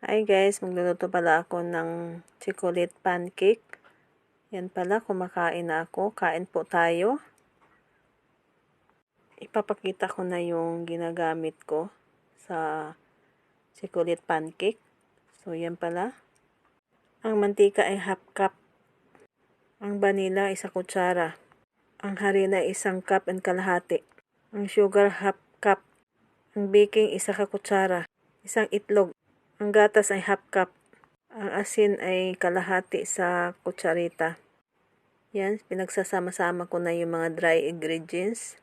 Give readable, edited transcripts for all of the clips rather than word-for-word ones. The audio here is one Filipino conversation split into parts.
Hi guys, magluluto pala ako ng chocolate pancake. Yan pala, kumakain na ako. Kain po tayo. Ipapakita ko na yung ginagamit ko sa chocolate pancake. So yan pala. Ang mantika ay half cup. Ang vanilla ay 1 kutsara. Ang harina ay 1 cup and kalahati. Ang sugar half cup. Ang baking 1 kutsara. 1 itlog. Ang gatas ay half cup. Ang asin ay kalahati sa kutsarita. Yan, pinagsasama-sama ko na yung mga dry ingredients.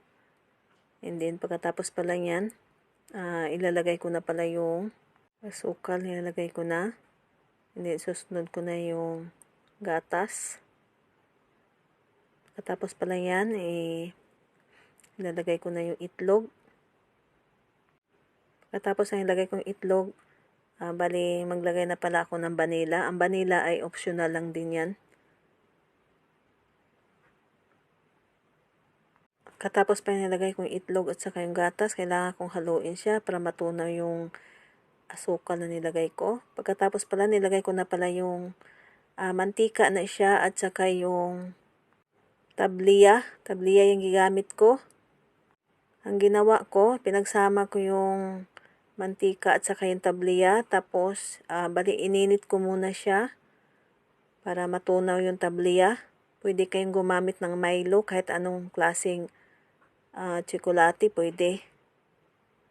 And then, pagkatapos pala yan, ilalagay ko na pala yung asukal. Ilalagay ko na. And then, susunod ko na yung gatas. Pagkatapos pala yan, ilalagay ko na yung itlog. Pagkatapos ang ilagay kong itlog, bali maglagay na pala ako ng vanilla. Ang vanilla ay optional lang din yan. Katapos pa nilagay kong itlog at saka yung gatas, kailangan kong haluin siya para matunaw yung asukal na nilagay ko. Pagkatapos pala nilagay ko na pala yung mantika na siya at saka yung tabliya. Tabliya yung gigamit ko. Ang ginawa ko, pinagsama ko yung mantika at saka yung tabliya. Tapos, bali ininit ko muna siya para matunaw yung tabliya. Pwede kayong gumamit ng Milo, kahit anong klaseng tsokolate, pwede.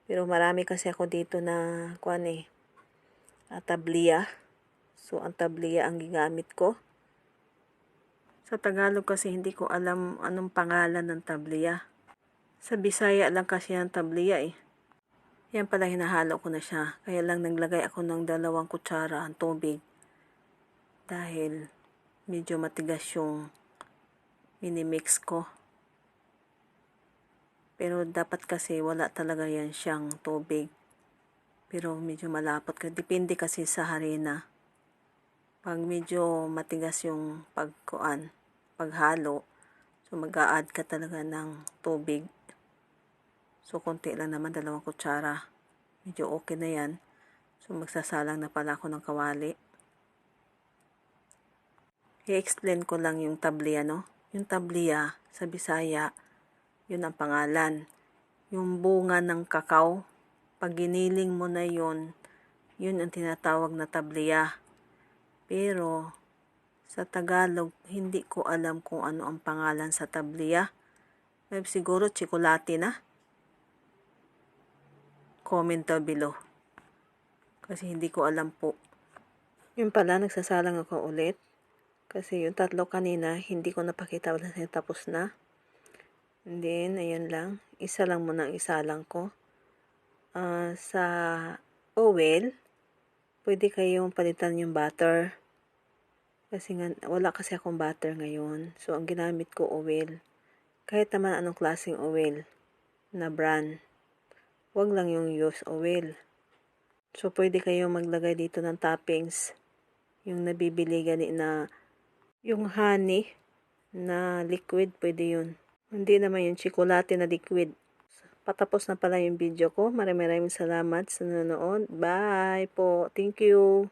Pero marami kasi ako dito na tabliya. So, ang tabliya ang gigamit ko. Sa Tagalog kasi hindi ko alam anong pangalan ng tabliya. Sa Bisaya lang kasi ang tabliya eh. Yan pala, hinahalo ko na siya. Kaya lang naglagay ako ng 2 kutsara ang tubig. Dahil medyo matigas yung minimix ko. Pero dapat kasi wala talaga yan siyang tubig. Pero medyo malapot. Depende kasi sa harina. Pag medyo matigas yung paghalo, so mag-a-add ka talaga ng tubig. So konti lang naman, 2 kutsara. Medyo okay na yan. So magsasalang na pala ako ng kawali. I-explain ko lang yung tabliya, no? Yung tabliya sa Bisaya, yun ang pangalan. Yung bunga ng kakao, pag giniling mo na yun, yun ang tinatawag na tabliya. Pero, sa Tagalog, hindi ko alam kung ano ang pangalan sa tabliya. Siguro, tsokolate na. Comment down below. Kasi hindi ko alam po. Yun pala, nagsasalang ako ulit. Kasi yung 3 kanina, hindi ko napakita wala na tapos na. And then, ayan lang. Isa lang muna ang isalang ko. Sa oil, pwede kayong palitan yung butter. Kasi nga, wala kasi akong butter ngayon. So, ang ginamit ko oil. Kahit naman anong klaseng oil na brand. Huwag lang yung used oil. So, pwede kayong maglagay dito ng toppings. Yung nabibili gani na yung honey na liquid, pwede yun. Hindi naman yung tsokolate na liquid. Patapos na pala yung video ko. Maraming salamat sa nanonood. Bye po. Thank you.